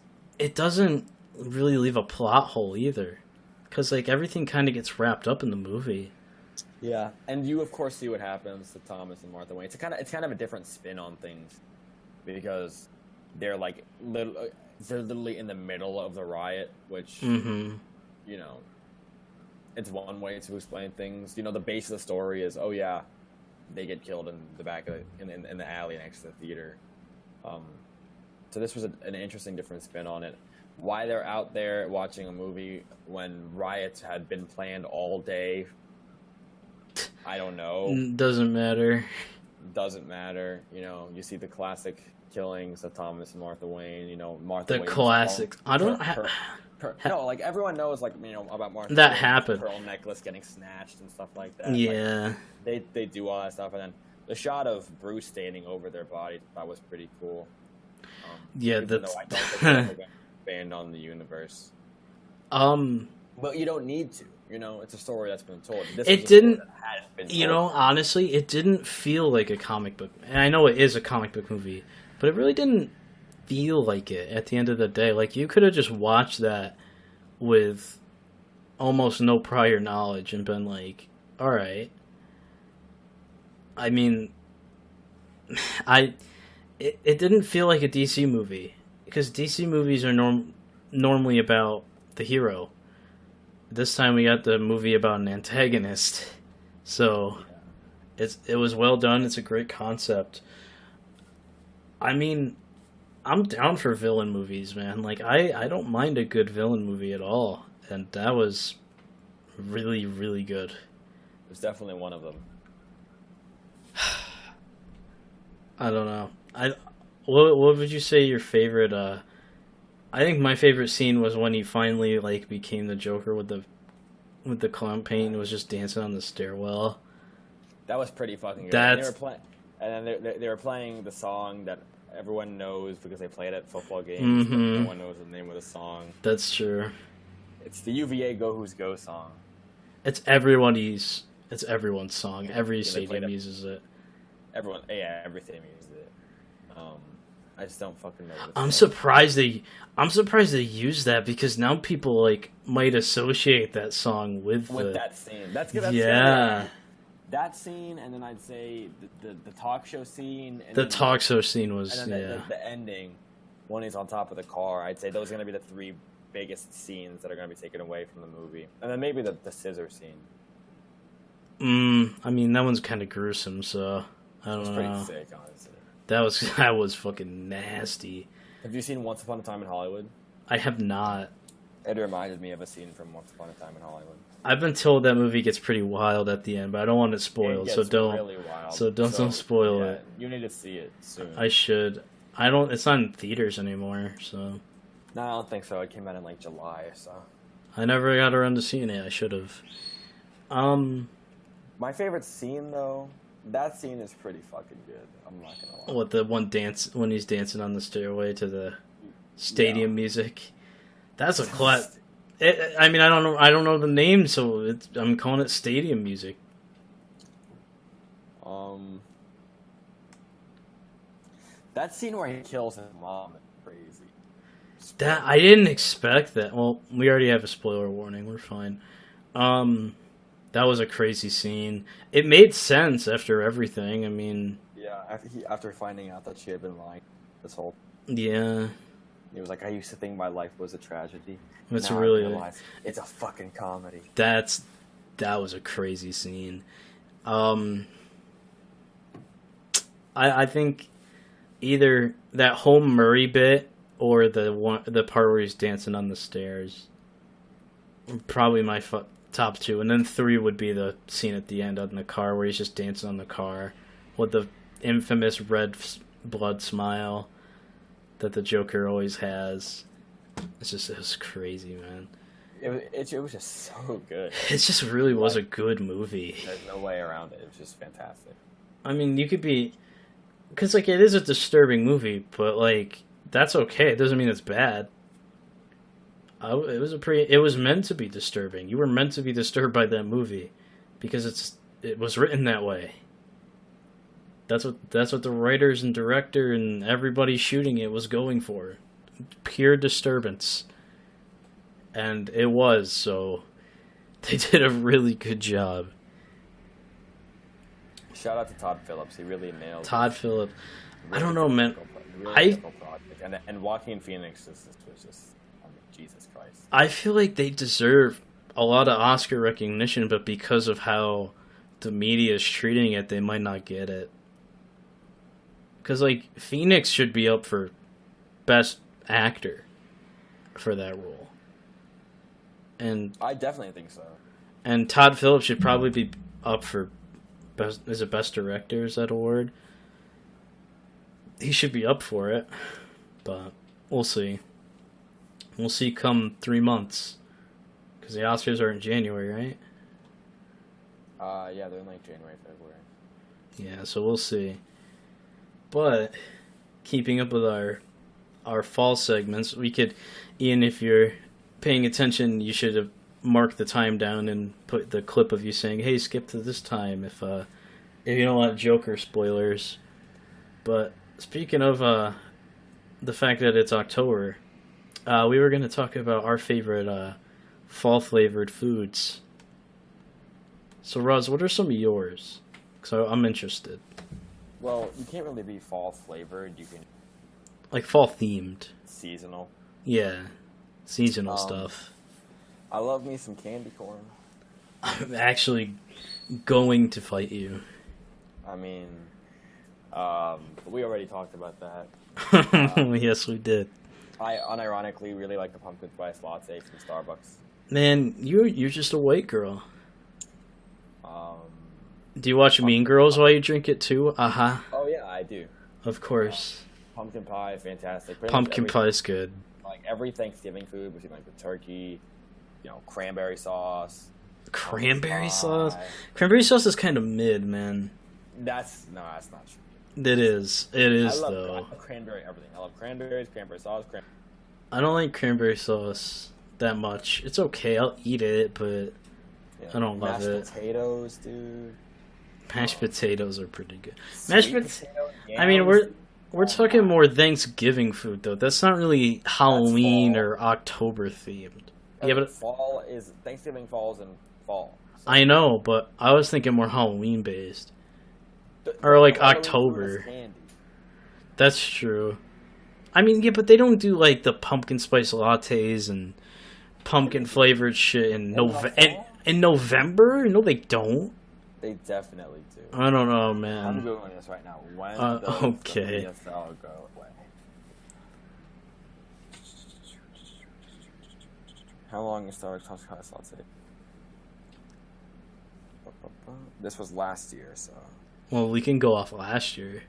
A: doesn't really leave a plot hole either, because, like, everything kind of gets wrapped up in the movie.
B: Yeah, and you of course see what happens to Thomas and Martha Wayne. It's kind of a different spin on things, because they're, like, they're literally in the middle of the riot, which it's one way to explain things. The base of the story is, oh yeah, they get killed in the back of in the alley next to the theater. So this was an interesting different spin on it. Why they're out there watching a movie when riots had been planned all day, I don't know.
A: Doesn't matter.
B: doesn't matter. You know, you see the classic killings of Thomas and Martha Wayne. You know, Martha
A: The
B: Wayne's
A: classics. I don't.
B: no, like everyone knows, like, you know, about Martha.
A: That
B: Wayne's
A: happened.
B: Pearl necklace getting snatched and stuff like that.
A: Yeah.
B: Like, they do all that stuff, and then the shot of Bruce standing over their body, that was pretty cool.
A: Yeah,
B: even
A: that's.
B: though I don't think they're ever gonna expand on the universe. But you don't need to. You know, it's a story that's been told. This
A: It
B: was a
A: didn't.
B: story that hadn't been
A: You
B: told.
A: know, honestly, it didn't feel like a comic book. And I know it is a comic book movie, but it really didn't feel like it at the end of the day. Like, you could have just watched that with almost no prior knowledge and been like, alright. I mean, it didn't feel like a DC movie. Because DC movies are normally about the hero. This time we got the movie about an antagonist. So, it was well done. It's a great concept. I mean, I'm down for villain movies, man. Like, I don't mind a good villain movie at all. And that was really, really good.
B: It was definitely one of them.
A: I don't know. What would you say your favorite? I think my favorite scene was when he finally like became the Joker with the clown paint and was just dancing on the stairwell.
B: That was pretty fucking good.
A: That's-
B: And then they were playing the song that everyone knows because they play it at football games. But no one knows the name of the song.
A: That's true.
B: It's the UVA Go Who's Go song.
A: It's everyone's song. Every
B: they
A: stadium
B: played it.
A: uses it.
B: Everything uses it. I just don't fucking know. What it's
A: I'm
B: called.
A: surprised they use that because now people like might associate that song with
B: that scene. That's
A: yeah.
B: That scene, and then I'd say the talk show scene. And
A: The
B: then
A: talk show scene was
B: and then the ending when he's on top of the car. I'd say those are going to be the three biggest scenes that are going to be taken away from the movie, and then maybe the scissor scene.
A: I mean that one's kind of gruesome, so I don't
B: It's
A: know.
B: pretty sick, honestly.
A: That was fucking nasty.
B: Have you seen Once Upon a Time in Hollywood?
A: I have not.
B: It reminded me of a scene from Once Upon a Time in Hollywood.
A: I've been told that movie gets pretty wild at the end, but I don't want it spoiled,
B: It
A: so
B: gets
A: don't.
B: really wild.
A: So don't spoil
B: yeah,
A: it.
B: You need to see it soon.
A: I should. I don't. It's not in theaters anymore, so
B: No, I don't think so. It came out in like July, so.
A: I never got around to seeing it. I should have.
B: My favorite scene, though, that scene is pretty fucking good. I'm not gonna lie.
A: What, the one dance when he's dancing on the stairway to the stadium music? That's a class. I mean, I don't know the name, so I'm calling it stadium music.
B: That scene where he kills his mom is crazy.
A: That I didn't expect that. Well, we already have a spoiler warning. We're fine. That was a crazy scene. It made sense after everything. I mean,
B: Yeah, after finding out that she had been lying this whole,
A: yeah,
B: he was like, "I used to think my life was a tragedy.
A: It's
B: Now I
A: really-
B: realize it's a fucking comedy."
A: that was a crazy scene. I think either that whole Murray bit or the part where he's dancing on the stairs. Probably my top two, and then 3 would be the scene at the end on the car where he's just dancing on the car with the infamous red blood smile that the Joker always has. It was crazy, man.
B: It was just so good.
A: It just really was a good movie.
B: There's no way around it. It was just fantastic.
A: I mean, you could be, because like it is a disturbing movie, but like that's okay. It doesn't mean it's bad. It was meant to be disturbing. You were meant to be disturbed by that movie because it was written that way. That's what the writers and director and everybody shooting it was going for. Pure disturbance. And it was, so they did a really good job.
B: Shout out to Todd Phillips. He really nailed
A: Todd
B: it.
A: Phillips.
B: Really
A: I don't know, man.
B: Really difficult project. And Joaquin Phoenix was just, I mean, Jesus Christ.
A: I feel like they deserve a lot of Oscar recognition, but because of how the media is treating it, they might not get it. Because, like, Phoenix should be up for Best Actor for that role. And
B: I definitely think so.
A: Todd Phillips should probably be up for best director? Is that a word? He should be up for it, but we'll see. We'll see come 3 months, because the Oscars are in January, right?
B: Yeah, they're in like January, February.
A: Yeah, so we'll see. But keeping up with our fall segments, we could, Ian, if you're paying attention, you should have marked the time down and put the clip of you saying, "Hey, skip to this time," if you don't want Joker spoilers. But speaking of the fact that it's October, we were going to talk about our favorite fall-flavored foods. So, Roz, what are some of yours? So I'm interested.
B: Well, you can't really be fall flavored. You can
A: Like fall-themed.
B: seasonal.
A: Yeah, seasonal stuff.
B: I love me some candy corn.
A: I'm actually going to fight you.
B: I mean, we already talked about that.
A: Yes, we did.
B: I unironically really like the pumpkin spice latte from Starbucks.
A: Man, you're just a white girl.
B: Um,
A: Do you watch Mean Girls while you drink it too?
B: oh yeah, I do.
A: Of course.
B: Pumpkin pie, fantastic. Pretty much
A: Pumpkin
B: every-
A: pie is good.
B: Like every Thanksgiving food, between like the turkey, cranberry sauce.
A: Cranberry
B: pie.
A: sauce? Cranberry sauce is kind of mid, man.
B: That's not true.
A: It is. It is,
B: I
A: though.
B: love cranberry everything. I love cranberries, cranberry sauce,
A: I don't like cranberry sauce that much. It's okay. I'll eat it, but I don't love
B: mashed
A: it.
B: potatoes, dude.
A: Mashed potatoes are pretty good.
B: Sweet
A: Mashed
B: potato
A: I mean,
B: yams.
A: we're talking more Thanksgiving food, though. That's not really Halloween
B: fall.
A: or October themed. Yeah, but
B: Thanksgiving falls in fall. So
A: I know, but I was thinking more Halloween based.
B: the-
A: or like
B: Halloween food
A: October.
B: is candy.
A: That's true. I mean, yeah, but they don't do like the pumpkin spice lattes and pumpkin flavored shit in November. No, they don't.
B: They definitely do.
A: I don't know,
B: I'm
A: man.
B: googling this right now. When does
A: okay.
B: the VSL go away? How long is Starbucks pumpkin spice latte? This was last year, so.
A: Well, we can go off last year,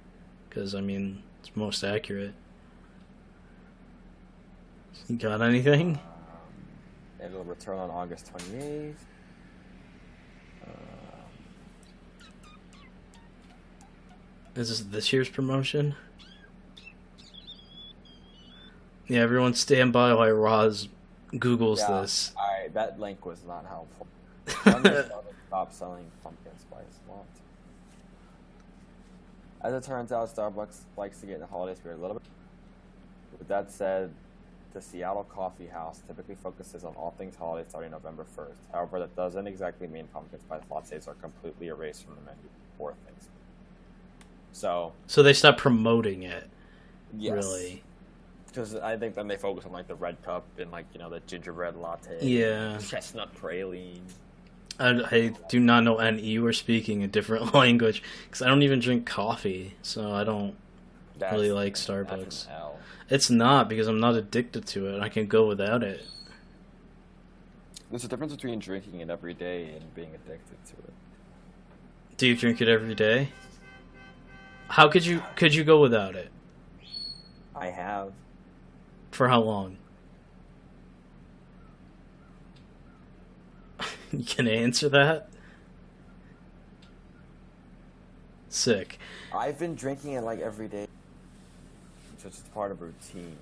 A: because I mean it's most accurate. You got anything?
B: It'll return on August 28th.
A: Is this year's promotion? Yeah, everyone stand by while Roz Googles
B: Yeah,
A: this.
B: that link was not helpful. When does Starbucks stop selling pumpkin spice latte? As it turns out, Starbucks likes to get in the holiday spirit a little bit. With that said, the Seattle Coffee House typically focuses on all things holiday starting November 1st. However, that doesn't exactly mean pumpkin spice lattes are completely erased from the menu for things. So
A: they stopped promoting it.
B: yes,
A: Really?
B: because I think then they focus on like the red cup and like the gingerbread latte,
A: Yeah.
B: chestnut praline.
A: I do not know any were speaking a different language because I don't even drink coffee, so I don't really like
B: That's
A: Starbucks.
B: an L.
A: It's not because I'm not addicted to it. I can go without it.
B: There's a difference between drinking it every day and being addicted to it.
A: Do you drink it every day? How could you go without it?
B: I have.
A: For how long? You can answer that? Sick.
B: I've been drinking it like every day. So it's just part of routine.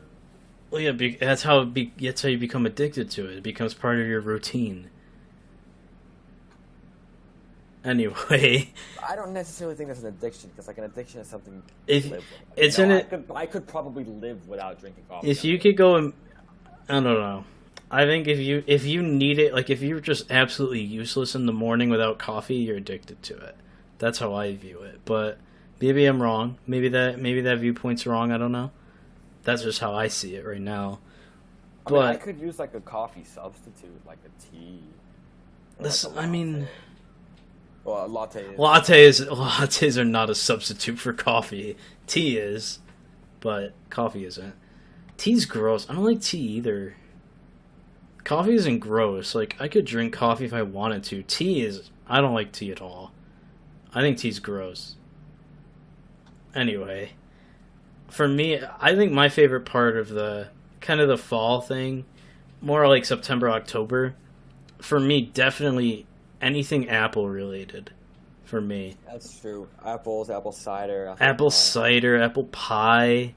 A: Well, yeah, that's how you become addicted to it. It becomes part of your routine. Anyway,
B: I don't necessarily think that's an addiction because like an addiction is something
A: If-
B: to live with.
A: it's in it-
B: I could probably live without drinking coffee.
A: if you could go and I don't know. I think if you need it, like if you're just absolutely useless in the morning without coffee, you're addicted to it. That's how I view it. But maybe I'm wrong. Maybe that viewpoint's wrong. I don't know. That's just how I see it right now.
B: I mean, I
A: But
B: could use like a coffee substitute, like a tea. or,
A: this,
B: like, a
A: I mean,
B: latte. Well, a latte.
A: lattes are not a substitute for coffee. Tea is, but coffee isn't. Tea's gross. I don't like tea either. Coffee isn't gross. Like I could drink coffee if I wanted to. Tea is. I don't like tea at all. I think tea's gross. Anyway, for me, I think my favorite part of the kind of the fall thing, more like September, October, for me, definitely anything apple related. For me,
B: That's true. Apples, apple cider,
A: apple cider, apple pie,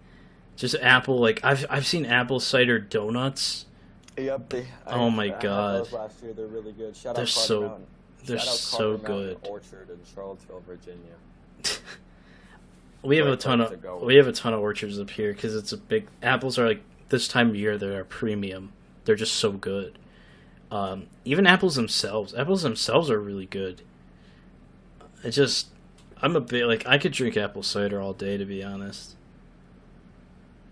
A: just apple. Like I've seen apple cider donuts.
B: Yep.
A: Oh my
B: I had
A: God.
B: those last year. They're really good. Shout
A: They're
B: out Carter
A: so-
B: Mountain.
A: They're
B: Shout out
A: so
B: Carter Mountain
A: good.
B: Orchard in Charlottesville, Virginia.
A: We have a
B: Great
A: ton
B: place
A: of
B: to go.
A: we have a ton of orchards up here because it's a big. Apples are like this time of year. They're premium. They're just so good. Even apples themselves are really good. It just, I'm a bit like I could drink apple cider all day, to be honest.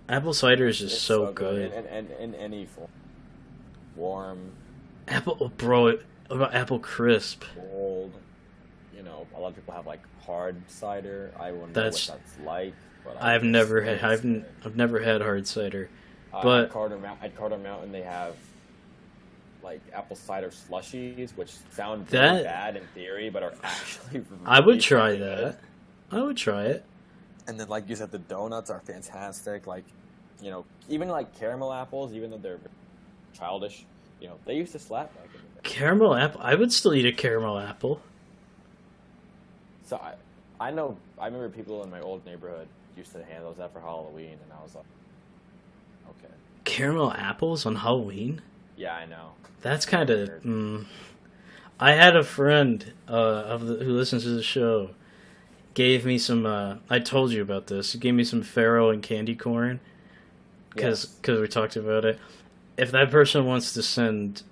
A: Apple cider is just
B: It's
A: so good.
B: And in any form. Warm,
A: Apple, oh, bro. What about apple crisp?
B: cold. You know, a lot of people have like hard cider. I wouldn't
A: That's-
B: know what that's like. But
A: I've never had.
B: experienced it.
A: I've never had hard cider.
B: At
A: but-
B: Carter Mountain, they have like apple cider slushies, which sound
A: That-
B: really bad in theory, but are actually.
A: I would
B: really
A: try
B: fucking good.
A: that. I would try it.
B: And then, like you said, the donuts are fantastic. Like, you know, even like caramel apples, even though they're childish, you know, they used to slap back in the day.
A: Caramel apple. I would still eat a caramel apple.
B: So I know, I remember people in my old neighborhood used to hand those out for Halloween, and I was like, okay,
A: Caramel apples on Halloween.
B: yeah, I know.
A: That's kind of. I had a friend who listens to the show. Gave me some. I told you about this. He gave me some farro and candy corn because we talked about it. If that person wants to send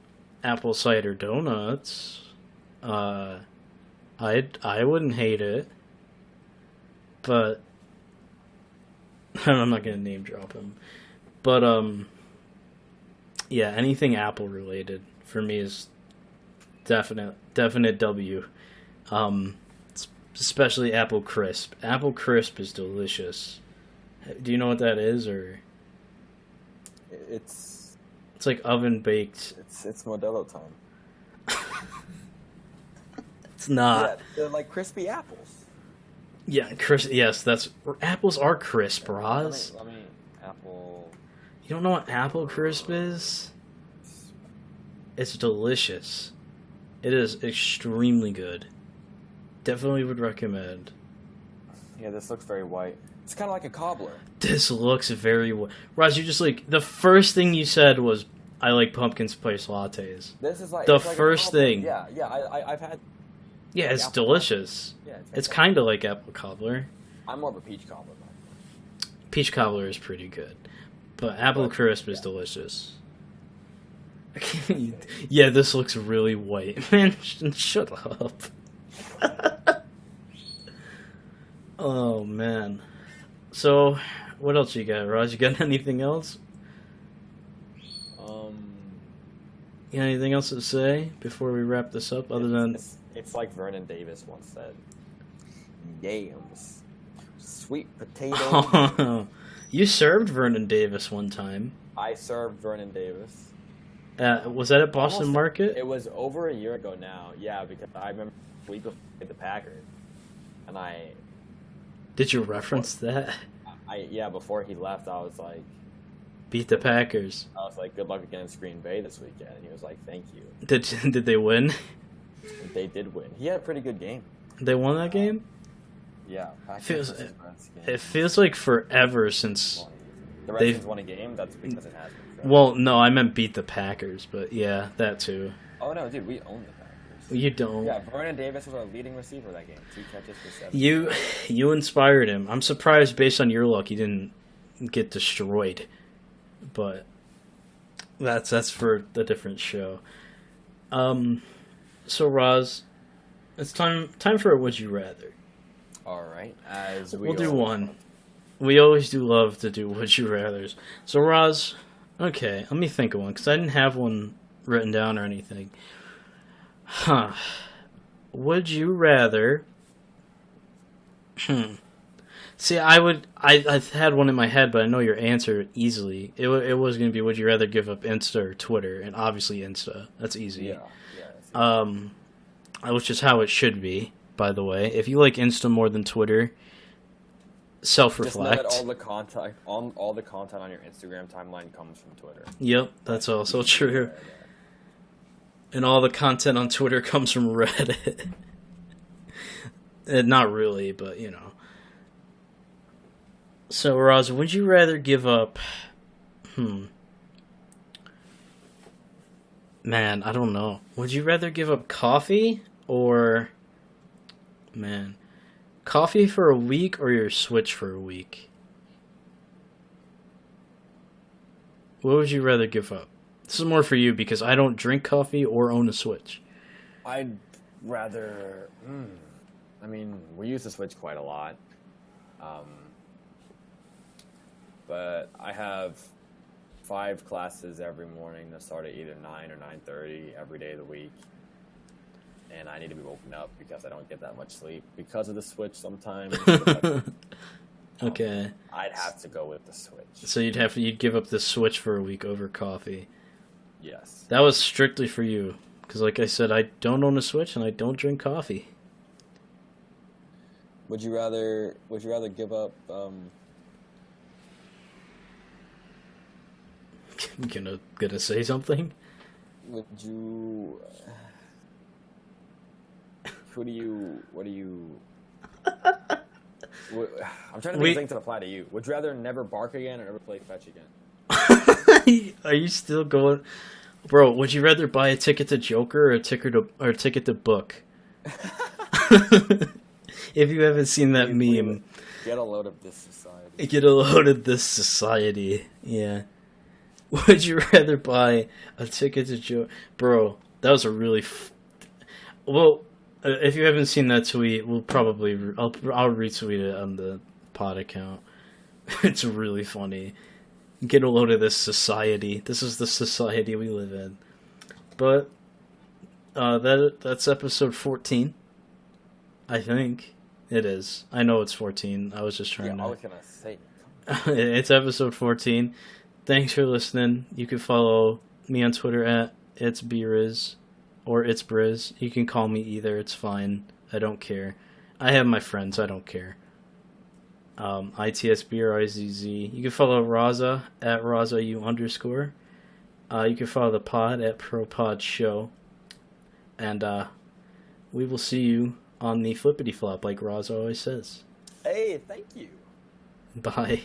A: apple cider donuts, I wouldn't hate it. But I'm not gonna name drop him. But yeah, anything apple related for me is definite W. Especially apple crisp. Apple crisp is delicious. Do you know what that is, or
B: It's
A: it's like oven baked?
B: it's Modelo time.
A: It's not.
B: Yeah, they're like crispy apples.
A: Yeah, crisp. Yes, that's apples are crisp, Roz.
B: Let me apple.
A: You don't know what apple crisp is? It's delicious. It is extremely good. Definitely would recommend.
B: Yeah, this looks very white. It's kind of like a cobbler.
A: This looks very. Roz, you just like the first thing you said was, "I like pumpkin spice lattes."
B: This is like
A: The
B: it's like a
A: first
B: cobbler.
A: thing.
B: Yeah, yeah. I've had.
A: Yeah,
B: like
A: it's
B: apple
A: delicious.
B: Yeah,
A: It's
B: fantastic.
A: kind of like apple cobbler.
B: I'm more of a peach cobbler. Though.
A: Peach cobbler is pretty good, but apple
B: But,
A: crisp is
B: yeah.
A: delicious. Yeah, this looks really white. Man, shut up. Oh man. So, what else you got, Raj? You got anything else? You got anything else to say before we wrap this up? Other than
B: It's like Vernon Davis once said. Yams, sweet potato.
A: you served Vernon Davis one time.
B: I served Vernon Davis.
A: Was that at Boston
B: Almost-
A: Market?
B: It was over a year ago now. Yeah, because I remember the week before we played the Packers, and
A: Did you reference that?
B: before he left, I was like,
A: Beat the Packers.
B: good luck against Green Bay this weekend, and he was like, thank you.
A: Did they win?
B: And they did win. He had a pretty good game.
A: They won that game?
B: Yeah, Packers
A: Feels-
B: versus Redskins.
A: It feels like forever since.
B: The
A: they've-
B: Redskins won a game. That's because it has been.
A: Well, no, I meant beat the Packers, but yeah, that too.
B: Oh no, dude, we own the Packers.
A: You don't.
B: Yeah, Vernon Davis was our leading receiver that game. 2 catches for 7.
A: You inspired him. I'm surprised, based on your luck, he didn't get destroyed. But that's for a different show. So Roz, it's time for a Would You Rather.
B: All right, as
A: We'll do
B: all-
A: one. We always do love to do Would You Rathers. So Roz, okay, let me think of one because I didn't have one written down or anything. Huh? Would you rather? See, I had one in my head, but I know your answer easily. It was going to be, would you rather give up Insta or Twitter? And obviously Insta. That's easy.
B: Yeah.
A: Which is how it should be. by the way. If you like Insta more than Twitter,
B: Just know that
A: self-reflect.
B: all the content on your Instagram timeline comes from Twitter.
A: Yep, that's also true. And all the content on Twitter comes from Reddit. Not really, but you know. So, Raza, would you rather give up... Man, I don't know. Would you rather give up coffee or... Man. Coffee for a week or your Switch for a week? What would you rather give up? This is more for you because I don't drink coffee or own a Switch.
B: I'd rather... I mean, we use the Switch quite a lot. But I have 5 classes every morning that start at either 9 or 9:30 every day of the week. And I need to be woken up because I don't get that much sleep because of the Switch sometimes.
A: Okay.
B: I'd have to go with the Switch.
A: So you'd give up the Switch for a week over coffee.
B: Yes.
A: That was strictly for you. Because like I said, I don't own a Switch and I don't drink coffee.
B: Would you rather give up
A: Gonna say something?
B: would you what do you I'm trying to think of things that apply to you. Would you rather never bark again or never play fetch again?
A: Are you still going, bro? Would you rather buy a ticket to Joker or a ticket to Book? If you haven't seen that meme,
B: Get a load of this society.
A: get a load of this society. Yeah. Would you rather buy a ticket to Joker, bro? That was a really well. If you haven't seen that tweet, I'll retweet it on the pod account. It's really funny. Get a load of this society. This is the society we live in. But that's episode 14. I think it is. I know it's 14. I was just trying
B: I
A: to.
B: was gonna say.
A: It's episode 14. Thanks for listening. You can follow me on Twitter at itsbriz or itsbriz. You can call me either. It's fine. I don't care. I have my friends. I don't care. ITSBRIZZ. You can follow Raza at RazaU_. You can follow the pod at ProPodShow. And we will see you on the flippity flop, like Raza always says.
B: Hey, thank you.
A: Bye.